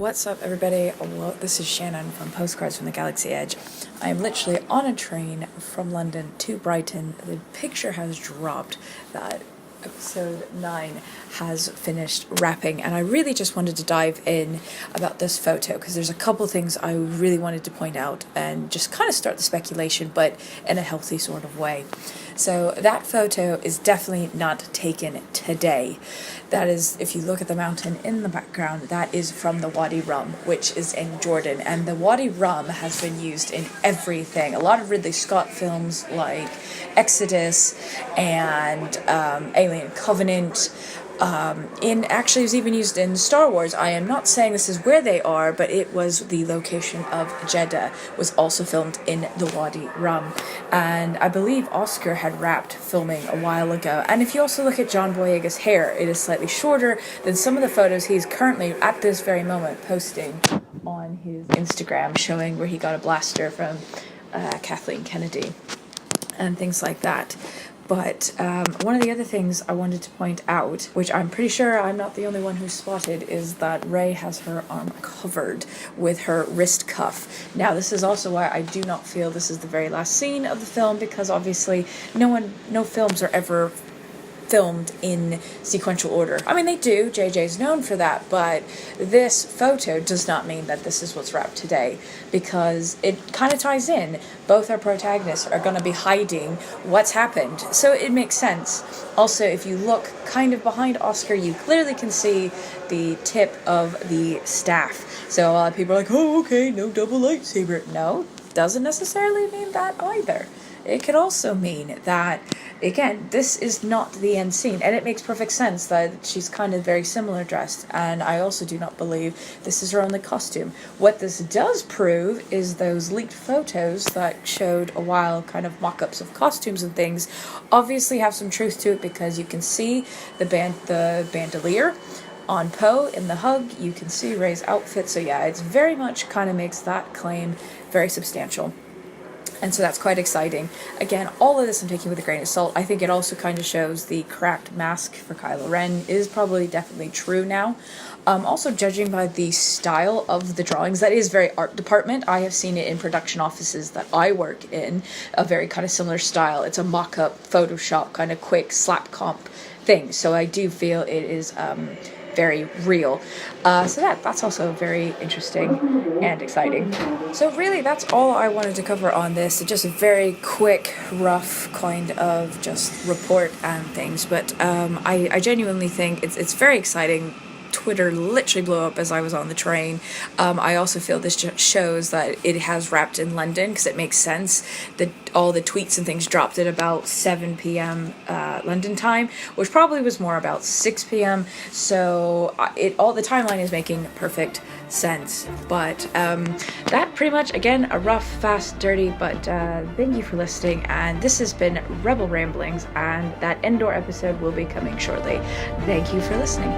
What's up, everybody? Well, this is Shannon from Postcards from the Galaxy Edge. I am literally on a train from London to Brighton. The picture has dropped that episode 9 has finished wrapping, and I really just wanted to dive in about this photo because there's a couple things I really wanted to point out and just kind of start the speculation, but in a healthy sort of way. So that photo is definitely not taken today. That is, if you look at the mountain in the background, that is from the Wadi Rum, which is in Jordan. And the Wadi Rum has been used in everything. A lot of Ridley Scott films like Exodus and Alien Covenant. Actually, it was even used in Star Wars. I am not saying this is where they are, but it was the location of Jeddah, was also filmed in the Wadi Rum. And I believe Oscar had wrapped filming a while ago. And if you also look at John Boyega's hair, it is slightly shorter than some of the photos he's currently, at this very moment, posting on his Instagram, showing where he got a blaster from Kathleen Kennedy and things like that. But one of the other things I wanted to point out, which I'm pretty sure I'm not the only one who spotted, is that Rey has her arm covered with her wrist cuff. Now, this is also why I do not feel this is the very last scene of the film, because obviously no films are ever filmed in sequential order. I mean, they do, JJ's known for that, but this photo does not mean that this is what's wrapped today, because it kind of ties in. Both our protagonists are going to be hiding what's happened, so it makes sense. Also, if you look kind of behind Oscar, you clearly can see the tip of the staff. So a lot of people are like, oh, okay, no double lightsaber. No, doesn't necessarily mean that either. It could also mean that, again, this is not the end scene, and it makes perfect sense that she's kind of very similar dressed, and I also do not believe this is her only costume. What this does prove is those leaked photos that showed a while kind of mock-ups of costumes and things obviously have some truth to it, because you can see the bandolier on Poe in the hug, you can see Rey's outfit, so yeah, it's very much kind of makes that claim very substantial. And so that's quite exciting. Again, all of this I'm taking with a grain of salt. I think it also kind of shows the cracked mask for Kylo Ren is probably definitely true now. Also, judging by the style of the drawings, that is very art department. I have seen it in production offices that I work in, a very kind of similar style. It's a mock-up, Photoshop, kind of quick slap comp thing. So I do feel it is very real. So that's also very interesting and exciting. So really, that's all I wanted to cover on this. Just a very quick, rough kind of just report and things. But I genuinely think it's very exciting. Twitter literally blew up as I was on the train. I also feel this just shows that it has wrapped in London, because it makes sense that all the tweets and things dropped at about 7 p.m. London time, which probably was more about 6 p.m. So all the timeline is making perfect sense. But that pretty much, again, a rough, fast, dirty, but thank you for listening, and this has been Rebel Ramblings, and that Endor episode will be coming shortly. Thank you for listening.